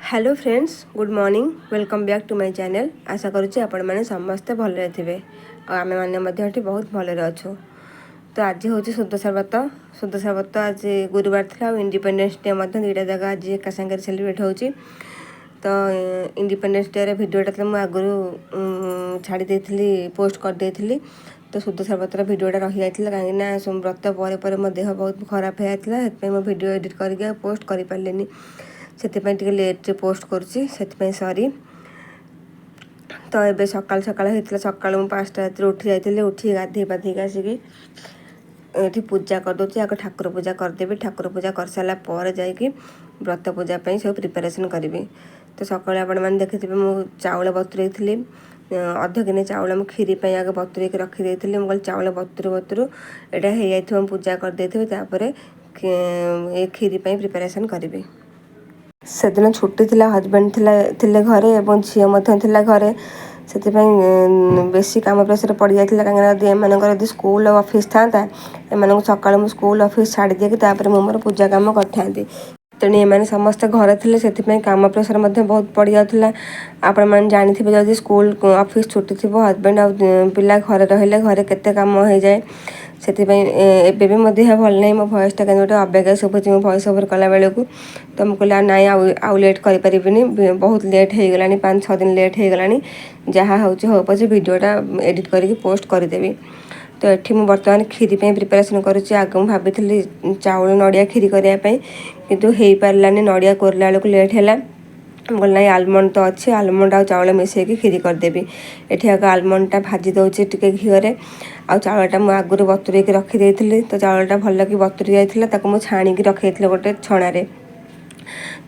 Hello friends good morning welcome back to my channel. आशा करुच्ची आपण मैंने समस्ते भलरे थे आम मैंने बहुत भलरे अच्छु। तो आज हूँ सुदशा व्रत आज गुरुवार था इंडिपेंडेंस डे दुईटा जगह आज एक सागर सेलिब्रेट हो। तो इंडिपेंडेंस डे भिडियोटा तो मुझे आगु छाड़ी पोस्ट करदेली। तो सुदशा व्रतर भिडियोटा रही जाता कहीं व्रत पर मो देह बहुत खराब होता मो भिडियो एडिट करके पोस्ट कर पारे से लेट पोस्ट करुच्ची सॉरी। तो ये सकाल सकाल होता सकाल मुझे 5टा रात उठी जाइए उठी गाधे पाधे आसिक ये पूजा करदे आगे ठाकुर पूजा करदेवी। ठाकुर पूजा कर सारापर जाकि व्रत पूजा सब प्रिपेरेसन करी। तो सकाଳେ आपने देखिए मुझे चाउल बतुरे थी अध किलो चाउल मुझे खीरी आगे बतुरे रखी मुझे चाउल बतुरु बतुरु यहाँ हो पूजा करदे ये खीरी प्रिपेरेसन करी। से दिन छुट्टी थिला हजबैंड थिले घरे और झील घरे से बेसी कम प्रेसर पड़ जाता कहीं एम स्कूल ऑफिस था एम सका मुझे स्कूल ऑफिस छाड़ी देकी मोर पूजा कम कर तेणु ये समस्ते घर थे से कम प्रेसर बहुत पड़ जाता। आपण मैंने जानी जब स्कूल ऑफिस छुट्टी थी हजबैंड आ पिला घरे रही घरे केते काम हो जाए से भी मो देह भल ना मो भयसटा कहीं गोटे अबेगा शुभुची मो भयस ओवर कला बेलू। तो मुझे कहला ना आउ लेट करें बहुत लेट हो गला 5-6 दिन लेट हो गला जहाँ हो पचे भिडियोटा एडिट करके पोस्ट करदेवी। तो ये मुझे बर्तमान खीरी प्रिपेरेसन करुच्ची आगे मुझे भाभी चाउल नड़िया खीरी करने किंतु हो पारानी नड़िया कोरला बेलू लेट है बोल ना आलमंड तो अच्छे आलमंड आ चाउल मिसेकी खीरी करदेवी। ये आगे आलमंडटा भाजी दूसरी टे घीरे आ चाउलटा मुझे आगुरी बतुरे रखी तो चाउलटा भल कि बतुरी जाता मुझे छाणिकी रखी गोटे छणारे।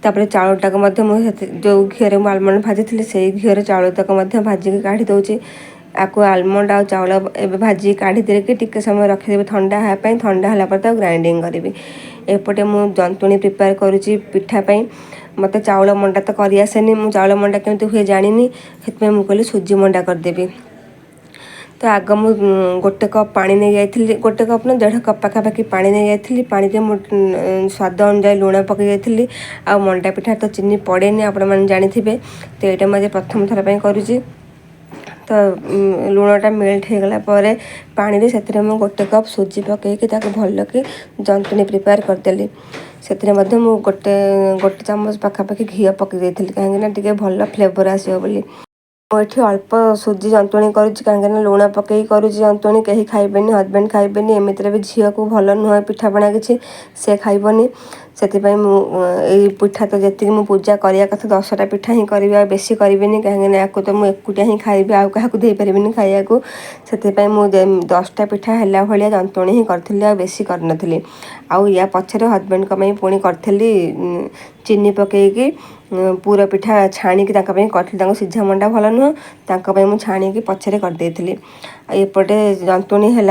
तापर चाउलटा मुझे जो घीरे आलमंड भाजी से घीरे चाउल तक भाजिकी काढ़ी दूसरी आपको आलमंड आ चाउल एवं भाजी काढ़ी देके टिके समय रखीदेवी ठंडा हाँपाई ठंडा है ग्राइंडिंग करी। एपटे मुझे जंतुणी प्रिपेयर करुच्ची पिठापाई मत चाउल मंडा तो कर आसेनी मुझे चाउल मंडा केमती हुए जानी से मुझे सुजी मंडा करदेवी। तो आग मु गोटे कप पानी नहीं जाइए गोटे कप ना 1.5 कप पाखापाखि पानी नहीं जाइए पानी स्वाद अनुजाई लुण पकई जाइए आ मंडा पिठा तो चीनी पड़ेनि आपण मैंने जानी। तो यहाँ मुझे प्रथम थर पर करुच्ची। तो लुणटा मेल्ट हो गला पानी से मुझे गोटे कप सुजी पकईकि भल कि जंतुणी प्रिपेयर करदेली। से गोटे चामच पाखापाखि घी पकई कहीं भल फ्लेवर आसो बोली। ये अल्प सुजी जंतुणी करुच्ची कहीं लुण पकई करुच्ची जंतुणी कहीं खाइबेनि हजबैंड खाइबेनि एमती भी झील को भल नुह पिठापणा किसी से खाइबनी से पिठा तो जी मुझे पूजा करने कथा 10टा पिठा ही करी बेसी करी कहीं या तो मुझे एकुटिया ही खाइबी आउ क्या देपारे खाइबा से मुझे 10टा पिठा है भाया जंतुणी ही करी बेसी करनी आउ या पछरे हजबैंड पुणी करी चीनी पकईकी पूरा पिठा छाणिकी करी सीझा मंडा भल नुह मुझे छाणिकी पछरे करदेली। एपटे जंतुणी है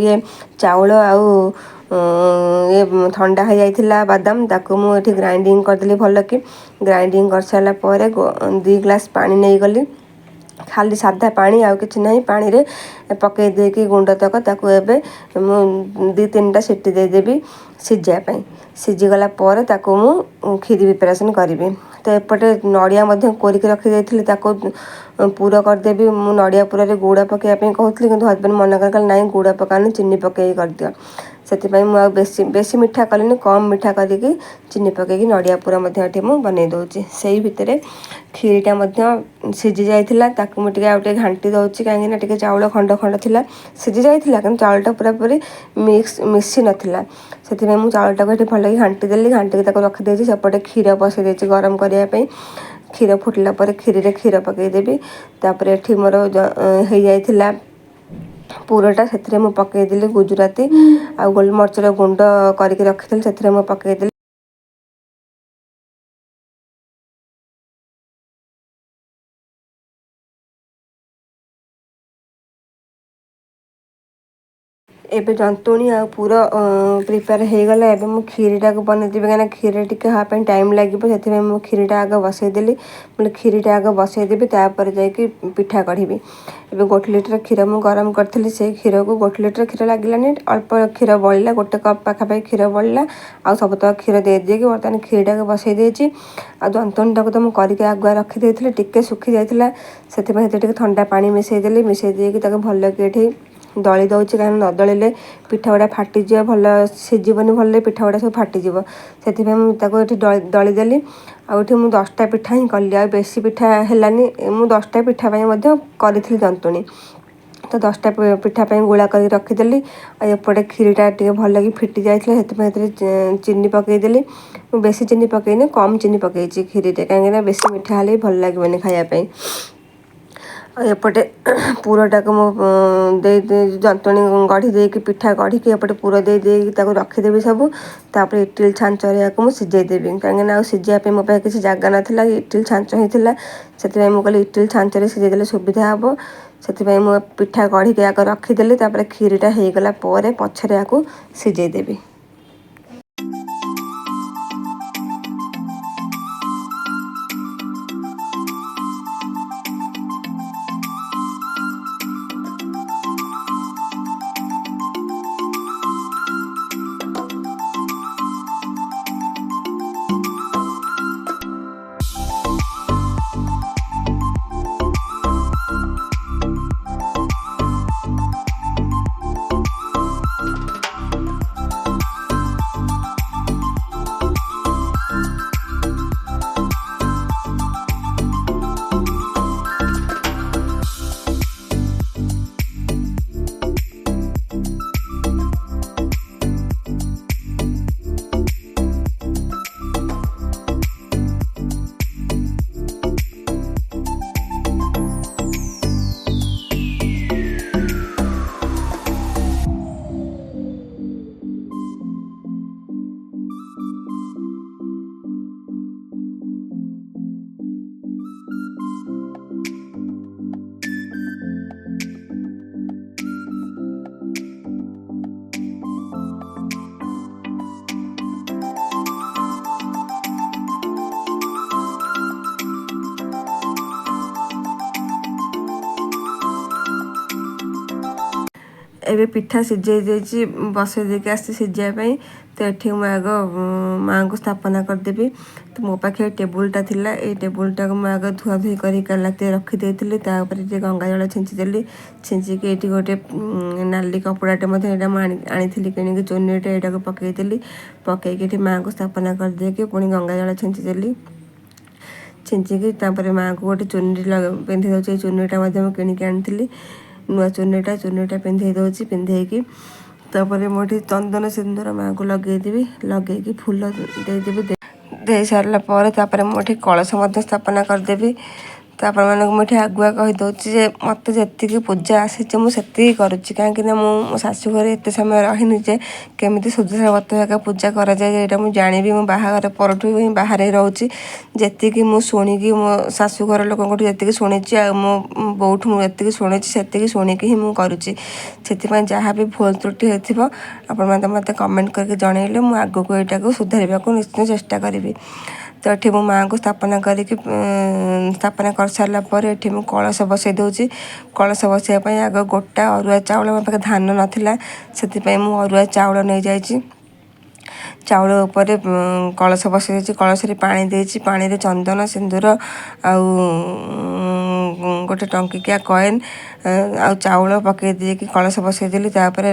ये चाउल आउ ये ठंडा हो जाता बादाम ताकू मुझे ग्राइंडिंग करदेली भल कि ग्राइंडिंग कर सारापर 2 ग्लास पानी नहीं गली खाली सादा पानी आउ कि ना पानी रे पकई देकी गुंड तक ताकू एबे 2-3टा सीटी देदेवी सीझापी सीझीगला ताकू मु खीरी प्रिपेरेसन करी। तो एपटे नड़िया कोरिक रखी जाइए पूरा करदेवी मु नड़िया पूरा गुड़ा पकईवाई कहती कि हजबैंड मना कर ना गुड़ा पकानी चीनी पकई करदियो से मुझे बेसी मीठा कल कम मीठा करके चीनी पकईकी नड़िया पूरा मुझे बनई दूसरी से भितर खीरीटा सीझी जाता मुझे आउटे घाटी दूसरी कहीं चाउल खंड खंड थी सीझी जाता कि चाउलटा पूरा पूरी मिसी नाला से मुझे चाउलटा को भल घाटी देली घाटिकी रखीदे सेपटे क्षीर बसई गरम करने क्षीर फुटला क्षीरी रे क्षीर पकईदेवी तापर ये मोर हो जाता पूराटा से पकईदेली गुजराती आ गोलमरचर गुंड करके रखी से पकईदेली। ଏବେ ଜନ୍ତୁଣି ଆଉ ପୁର ପ୍ରିପେୟାର ହେଇଗଲା। ଏବେ ମୁଁ କ୍ଷୀରିଟାକୁ ବନେଇଦେବି, କାହିଁକିନା କ୍ଷୀରି ଟିକେ ହେବା ପାଇଁ ଟାଇମ୍ ଲାଗିବ, ସେଥିପାଇଁ ମୁଁ କ୍ଷୀରିଟା ଆଗ ବସେଇଦେଲି। ମୁଁ କ୍ଷୀରିଟା ଆଗ ବସେଇଦେବି, ତାପରେ ଯାଇକି ପିଠା କଢ଼ିବି। ଏବେ 1 ଲିଟର କ୍ଷୀର ମୁଁ ଗରମ କରିଥିଲି, ସେଇ କ୍ଷୀରକୁ 1 ଲିଟର କ୍ଷୀର ଲାଗିଲାନି, ଅଳ୍ପ କ୍ଷୀର ବଳିଲା, 1 କପ୍ ପାଖାପାଖି କ୍ଷୀର ବଳିଲା। ଆଉ ସବୁତକ କ୍ଷୀର ଦେଇକି ବର୍ତ୍ତମାନ କ୍ଷୀରିଟାକୁ ବସେଇ ଦେଇଛି। ଆଉ ଜନ୍ତୁଣିଟାକୁ ତ ମୁଁ କରିକି ଆଗୁଆ ରଖିଦେଇଥିଲି, ଟିକେ ଶୁଖି ଯାଇଥିଲା, ସେଥିପାଇଁ ସେଥିରେ ଟିକେ ଥଣ୍ଡା ପାଣି ମିଶାଇଦେଲି। ମିଶାଇ ଦେଇକି ତାକୁ ଭଲକି ଏଠି ଦଳି ଦେଉଛି, କାରଣ ନ ଦଳିଲେ ପିଠା ଗୁଡ଼ା ଫାଟିଯିବ, ଭଲ ସିଝିବନି ଭଲରେ, ପିଠା ଗୁଡ଼ା ସବୁ ଫାଟିଯିବ। ସେଥିପାଇଁ ମୁଁ ତାକୁ ଏଠି ଦଳିଦେଲି। ଆଉ ଏଠି ମୁଁ 10ଟା ପିଠା ହିଁ କଲି, ଆଉ ବେଶୀ ପିଠା ହେଲାନି। ମୁଁ 10ଟା ପିଠା ପାଇଁ ମଧ୍ୟ କରିଥିଲି ଜନ୍ତୁଣି, ତ 10ଟା ପିଠା ପାଇଁ ଗୁଳା କରି ରଖିଦେଲି। ଆଉ ଏପଟେ କ୍ଷୀରିଟା ଟିକେ ଭଲକି ଫିଟି ଯାଇଥିଲା, ସେଥିପାଇଁ ସେଥିରେ ଚିନି ପକାଇଦେଲି। ମୁଁ ବେଶୀ ଚିନି ପକାଇନି, କମ୍ ଚିନି ପକାଇଛି କ୍ଷୀରିରେ, କାହିଁକିନା ବେଶୀ ମିଠା ହେଲେ ବି ଭଲ ଲାଗିବନି ଖାଇବା ପାଇଁ। ଆଉ ଏପଟେ ପୁରଟାକୁ ମୁଁ ଜନ୍ତୁଣି ଗଢ଼ି ଦେଇକି ପିଠା ଗଢ଼ିକି ଏପଟେ ପୁର ଦେଇକି ତାକୁ ରଖିଦେବି ସବୁ। ତାପରେ ଇଟିଲି ଛାଞ୍ଚରେ ୟାକୁ ମୁଁ ସିଝେଇଦେବି, କାହିଁକିନା ଆଉ ସିଝିବା ପାଇଁ ମୋ ପାଖେ କିଛି ଜାଗା ନଥିଲା, ଇଟିଲି ଛାଞ୍ଚ ହେଇଥିଲା। ସେଥିପାଇଁ ମୁଁ କହିଲି ଇଟିଲି ଛାଞ୍ଚରେ ସିଝେଇଦେଲେ ସୁବିଧା ହେବ। ସେଥିପାଇଁ ମୁଁ ପିଠା ଗଢ଼ିକି ଆଗ ରଖିଦେଲି, ତାପରେ କ୍ଷୀରିଟା ହେଇଗଲା ପରେ ପଛରେ ୟାକୁ ସିଝେଇଦେବି। ଏବେ ପିଠା ସିଝେଇ ଦେଇଛି, ବସେଇ ଦେଇକି ଆସିଛି ସିଝିବା ପାଇଁ। ତ ଏଠି ମୁଁ ଆଗ ମାଆଙ୍କୁ ସ୍ଥାପନା କରିଦେବି। ତ ମୋ ପାଖେ ଟେବୁଲଟା ଥିଲା, ଏଇ ଟେବୁଲଟାକୁ ମୁଁ ଆଗ ଧୁଆଧୁଇ କରି କାଲି ରାତିରେ ରଖିଦେଇଥିଲି। ତା ଉପରେ ଟିକେ ଗଙ୍ଗା ଜଳ ଛିଞ୍ଚିଦେଲି। ଛିଞ୍ଚିକି ଏଇଠି ଗୋଟେ ନାଲି କପଡ଼ାଟେ ମଧ୍ୟ ଏଇଟା ମୁଁ ଆଣିଥିଲି କିଣିକି, ଚୁନିଟେ ଏଇଟାକୁ ପକାଇଦେଲି। ପକାଇକି ଏଠି ମାଆଙ୍କୁ ସ୍ଥାପନା କରିଦେଇକି ପୁଣି ଗଙ୍ଗା ଜଳ ଛିଞ୍ଚିଦେଲି। ଛିଞ୍ଚିକି ତାପରେ ମାଆଙ୍କୁ ଗୋଟେ ଚୁନି ପିନ୍ଧେଇ ଦେଉଛି। ଏଇ ଚୁନିଟା ମଧ୍ୟ ମୁଁ କିଣିକି ଆଣିଥିଲି, ନୂଆ ଚୁନିଟା ପିନ୍ଧେଇ ଦେଉଛି। ପିନ୍ଧେଇକି ତାପରେ ମୁଁ ଏଠି ଚନ୍ଦନ ସିନ୍ଦୁର ମାଆଙ୍କୁ ଲଗେଇଦେବି, ଲଗେଇକି ଫୁଲ ଦେଇଦେବି। ଦେଇ ସାରିଲା ପରେ ତାପରେ ମୁଁ ଏଠି କଳସ ମଧ୍ୟ ସ୍ଥାପନା କରିଦେବି। ତ ଆପଣମାନଙ୍କୁ ମୁଁ ଏଠି ଆଗୁଆ କହିଦେଉଛି ଯେ ମୋତେ ଯେତିକି ପୂଜା ଆସିଛି ମୁଁ ସେତିକି କରୁଛି, କାହିଁକିନା ମୁଁ ମୋ ଶାଶୁ ଘରେ ଏତେ ସମୟ ରହିନି ଯେ କେମିତି ସୁଦଶା ବ୍ରତ ହେରିକା ପୂଜା କରାଯାଏ ଏଇଟା ମୁଁ ଜାଣିବି। ମୁଁ ବାହାଘର ପରଠୁ ହିଁ ବାହାରେ ରହୁଛି। ଯେତିକି ମୁଁ ଶୁଣିକି ମୋ ଶାଶୁଘର ଲୋକଙ୍କଠୁ ଯେତିକି ଶୁଣିଛି, ଆଉ ମୋ ବୋଉଠୁ ମୁଁ ଯେତିକି ଶୁଣିଛି, ସେତିକି ଶୁଣିକି ହିଁ ମୁଁ କରୁଛି। ସେଥିପାଇଁ ଯାହା ବି ଭୁଲ ତ୍ରୁଟି ହେଇଥିବ ଆପଣମାନେ ମୋତେ କମେଣ୍ଟ କରିକି ଜଣାଇଲେ ମୁଁ ଆଗକୁ ଏଇଟାକୁ ସୁଧାରିବାକୁ ନିଶ୍ଚୟ ଚେଷ୍ଟା କରିବି। ତ ଏଠି ମୁଁ ମାଆଙ୍କୁ ସ୍ଥାପନା କରିସାରିଲା ପରେ ଏଠି ମୁଁ କଳସ ବସାଇ ଦେଉଛି। କଳସ ବସାଇବା ପାଇଁ ଆଗ ଗୋଟା ଅରୁଆ ଚାଉଳ, ମୋ ପାଖେ ଧାନ ନଥିଲା, ସେଥିପାଇଁ ମୁଁ ଅରୁଆ ଚାଉଳ ନେଇଯାଇଛି। ଚାଉଳ ଉପରେ କଳସ ବସାଇ ଦେଇଛି, କଳସରେ ପାଣି ଦେଇଛି। ପାଣିରେ ଚନ୍ଦନ ସିନ୍ଦୁର ଆଉ ଗୋଟେ ଟଙ୍କିକିଆ କଏନ୍ ଆଉ ଚାଉଳ ପକାଇ ଦେଇକି କଳସ ବସାଇଦେଲି। ତାପରେ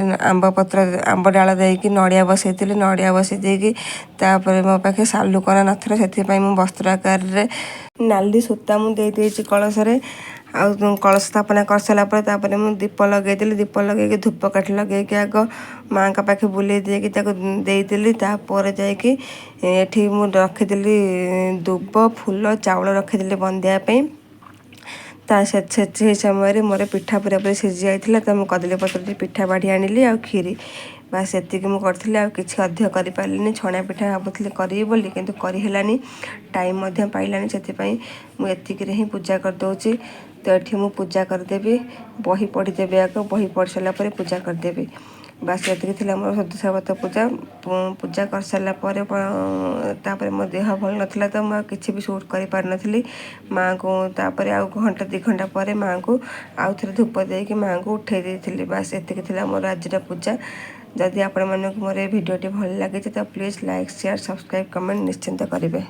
ଆମ୍ବ ଡାଳ ଦେଇକି ନଡ଼ିଆ ବସାଇଥିଲି। ନଡ଼ିଆ ବସାଇ ଦେଇକି ତାପରେ ମୋ ପାଖେ ଶାଲୁକନା ନଥିଲା, ସେଥିପାଇଁ ମୁଁ ବସ୍ତ୍ର ଆକାରରେ ନାଲି ସୂତା ମୁଁ ଦେଇଛି କଳସରେ। ଆଉ କଳସ ସ୍ଥାପନା କରିସାରିଲା ପରେ ତାପରେ ମୁଁ ଦୀପ ଲଗାଇଦେଲି। ଦୀପ ଲଗାଇକି ଧୂପକାଠି ଲଗାଇକି ଆଗ ମାଆଙ୍କ ପାଖେ ବୁଲେଇ ଦେଇକି ତାକୁ ଦେଇଦେଲି। ତାପରେ ଯାଇକି ଏଠି ମୁଁ ରଖିଦେଲି ଦୁବ, ଫୁଲ, ଚାଉଳ ରଖିଦେଲି ବନ୍ଦିବା ପାଇଁ। ସେଇ ସମୟରେ ମୋର ପିଠା ପୁରାପୁରି ସିଝି ଯାଇଥିଲା। ତ ମୁଁ କଦଳୀ ପତ୍ରରେ ପିଠା ବାଢ଼ି ଆଣିଲି ଆଉ କ୍ଷୀରି, ବାସ୍ ସେତିକି ମୁଁ କରିଥିଲି। ଆଉ କିଛି ଅଧିକ କରିପାରିଲିନି। ଛଣା ପିଠା ଭାବୁଥିଲି କରିବି ବୋଲି, କିନ୍ତୁ କରିହେଲାନି, ଟାଇମ୍ ମଧ୍ୟ ପାଇଲାନି। ସେଥିପାଇଁ ମୁଁ ଏତିକିରେ ହିଁ ପୂଜା କରିଦେଉଛି। ତ ଏଠି ମୁଁ ପୂଜା କରିଦେବି, ବହି ପଢ଼ିଦେବି। ଆଗ ବହି ପଢ଼ି ସାରିଲା ପରେ ପୂଜା କରିଦେବି। ବାସ୍ ଏତିକି ଥିଲା ମୋର ସୁଦଶା ବ୍ରତ ପୂଜା। ପୂଜା କରିସାରିଲା ପରେ ତାପରେ ମୋ ଦେହ ଭଲ ନଥିଲା ତ ମୁଁ ଆଉ କିଛି ବି ସୁଟ୍ କରିପାରିନଥିଲି। ମାଆଙ୍କୁ ତାପରେ ଆଉ ଘଣ୍ଟା 2 ଘଣ୍ଟା ପରେ ମାଆଙ୍କୁ ଆଉ ଥରେ ଧୂପ ଦେଇକି ମାଆଙ୍କୁ ଉଠେଇ ଦେଇଥିଲି। ବାସ୍ ଏତିକି ଥିଲା ମୋର ଆଜିର ପୂଜା। ଯଦି ଆପଣମାନଙ୍କୁ ମୋର ଏ ଭିଡ଼ିଓଟି ଭଲ ଲାଗିଛି ତ please like, share, subscribe, comment ନିଶ୍ଚିନ୍ତ କରିବେ।